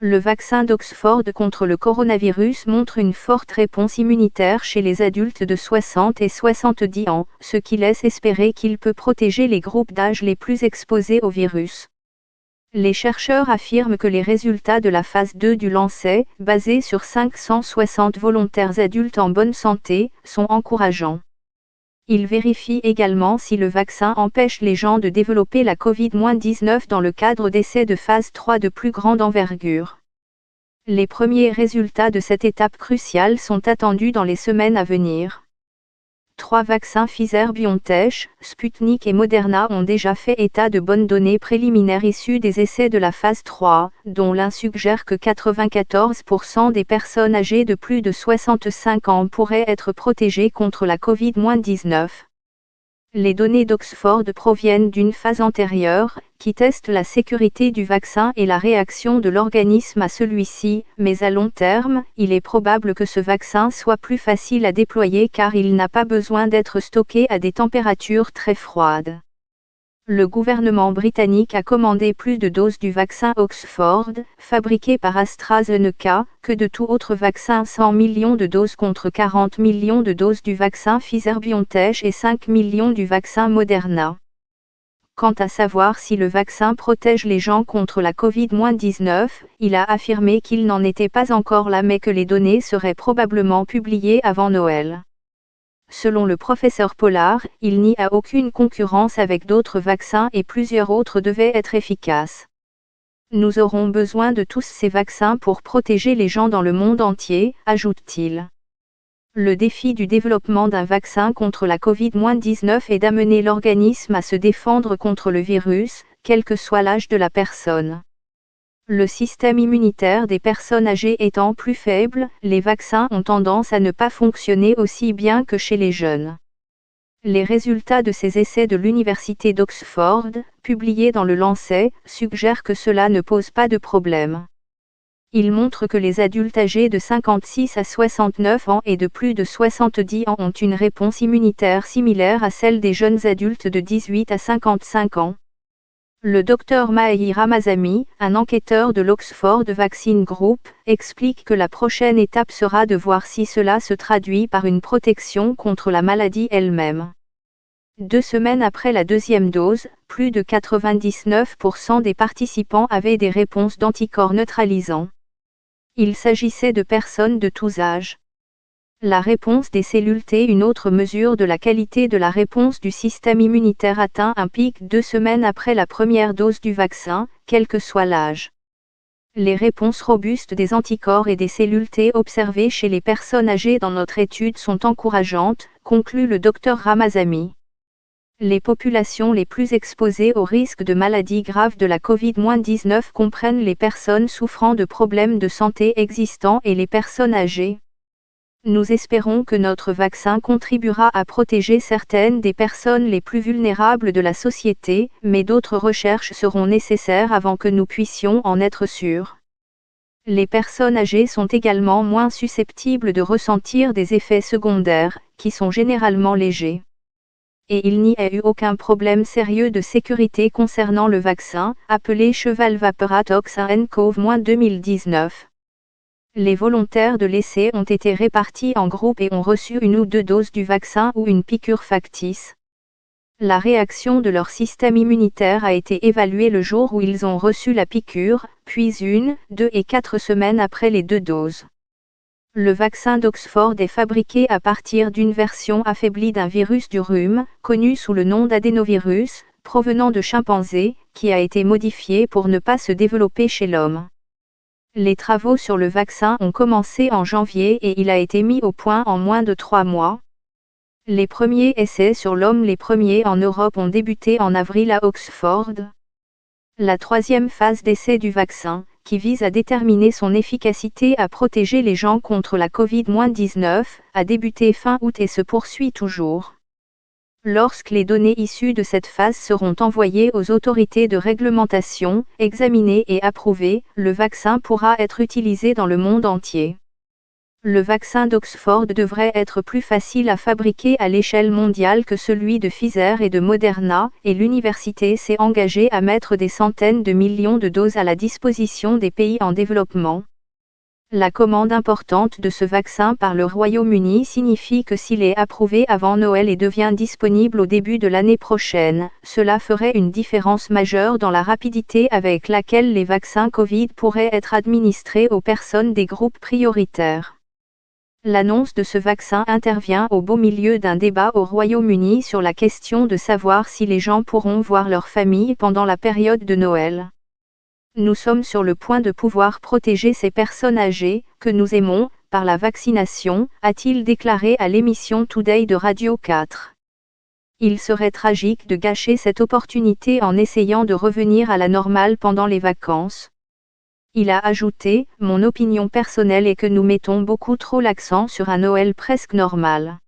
Le vaccin d'Oxford contre le coronavirus montre une forte réponse immunitaire chez les adultes de 60 et 70 ans, ce qui laisse espérer qu'il peut protéger les groupes d'âge les plus exposés au virus. Les chercheurs affirment que les résultats de la phase 2 du Lancet, basés sur 560 volontaires adultes en bonne santé, sont encourageants. Ils vérifient également si le vaccin empêche les gens de développer la Covid-19 dans le cadre d'essais de phase 3 de plus grande envergure. Les premiers résultats de cette étape cruciale sont attendus dans les semaines à venir. 3 vaccins Pfizer-BioNTech, Sputnik et Moderna ont déjà fait état de bonnes données préliminaires issues des essais de la phase 3, dont l'un suggère que 94% des personnes âgées de plus de 65 ans pourraient être protégées contre la Covid-19. Les données d'Oxford proviennent d'une phase antérieure, qui teste la sécurité du vaccin et la réaction de l'organisme à celui-ci, mais à long terme, il est probable que ce vaccin soit plus facile à déployer car il n'a pas besoin d'être stocké à des températures très froides. Le gouvernement britannique a commandé plus de doses du vaccin Oxford, fabriqué par AstraZeneca, que de tout autre vaccin, 100 millions de doses contre 40 millions de doses du vaccin Pfizer-BioNTech et 5 millions du vaccin Moderna. Quant à savoir si le vaccin protège les gens contre la Covid-19, il a affirmé qu'il n'en était pas encore là mais que les données seraient probablement publiées avant Noël. Selon le professeur Pollard, il n'y a aucune concurrence avec d'autres vaccins et plusieurs autres devaient être efficaces. Nous aurons besoin de tous ces vaccins pour protéger les gens dans le monde entier, ajoute-t-il. Le défi du développement d'un vaccin contre la Covid-19 est d'amener l'organisme à se défendre contre le virus, quel que soit l'âge de la personne. Le système immunitaire des personnes âgées étant plus faible, les vaccins ont tendance à ne pas fonctionner aussi bien que chez les jeunes. Les résultats de ces essais de l'université d'Oxford, publiés dans le Lancet, suggèrent que cela ne pose pas de problème. Ils montrent que les adultes âgés de 56 à 69 ans et de plus de 70 ans ont une réponse immunitaire similaire à celle des jeunes adultes de 18 à 55 ans. Le Dr Mahi Ramazami, un enquêteur de l'Oxford Vaccine Group, explique que la prochaine étape sera de voir si cela se traduit par une protection contre la maladie elle-même. 2 semaines après la deuxième dose, plus de 99% des participants avaient des réponses d'anticorps neutralisants. Il s'agissait de personnes de tous âges. La réponse des cellules T, une autre mesure de la qualité de la réponse du système immunitaire, atteint un pic 2 semaines après la première dose du vaccin, quel que soit l'âge. Les réponses robustes des anticorps et des cellules T observées chez les personnes âgées dans notre étude sont encourageantes, conclut le Dr Ramazami. Les populations les plus exposées au risque de maladies graves de la Covid-19 comprennent les personnes souffrant de problèmes de santé existants et les personnes âgées. Nous espérons que notre vaccin contribuera à protéger certaines des personnes les plus vulnérables de la société, mais d'autres recherches seront nécessaires avant que nous puissions en être sûrs. Les personnes âgées sont également moins susceptibles de ressentir des effets secondaires, qui sont généralement légers. Et il n'y a eu aucun problème sérieux de sécurité concernant le vaccin, appelé Cheval Vapeur Toxin &CoV-2019. Les volontaires de l'essai ont été répartis en groupes et ont reçu 1 ou 2 doses du vaccin ou une piqûre factice. La réaction de leur système immunitaire a été évaluée le jour où ils ont reçu la piqûre, puis 1, 2 et 4 semaines après les 2 doses. Le vaccin d'Oxford est fabriqué à partir d'une version affaiblie d'un virus du rhume, connu sous le nom d'adénovirus, provenant de chimpanzés, qui a été modifié pour ne pas se développer chez l'homme. Les travaux sur le vaccin ont commencé en janvier et il a été mis au point en moins de 3 mois. Les premiers essais sur l'homme, les premiers en Europe, ont débuté en avril à Oxford. La 3e phase d'essai du vaccin, qui vise à déterminer son efficacité à protéger les gens contre la Covid-19, a débuté fin août et se poursuit toujours. Lorsque les données issues de cette phase seront envoyées aux autorités de réglementation, examinées et approuvées, le vaccin pourra être utilisé dans le monde entier. Le vaccin d'Oxford devrait être plus facile à fabriquer à l'échelle mondiale que celui de Pfizer et de Moderna, et l'université s'est engagée à mettre des centaines de millions de doses à la disposition des pays en développement. La commande importante de ce vaccin par le Royaume-Uni signifie que s'il est approuvé avant Noël et devient disponible au début de l'année prochaine, cela ferait une différence majeure dans la rapidité avec laquelle les vaccins Covid pourraient être administrés aux personnes des groupes prioritaires. L'annonce de ce vaccin intervient au beau milieu d'un débat au Royaume-Uni sur la question de savoir si les gens pourront voir leur famille pendant la période de Noël. Nous sommes sur le point de pouvoir protéger ces personnes âgées, que nous aimons, par la vaccination, a-t-il déclaré à l'émission Today de Radio 4. Il serait tragique de gâcher cette opportunité en essayant de revenir à la normale pendant les vacances. Il a ajouté, mon opinion personnelle est que nous mettons beaucoup trop l'accent sur un Noël presque normal.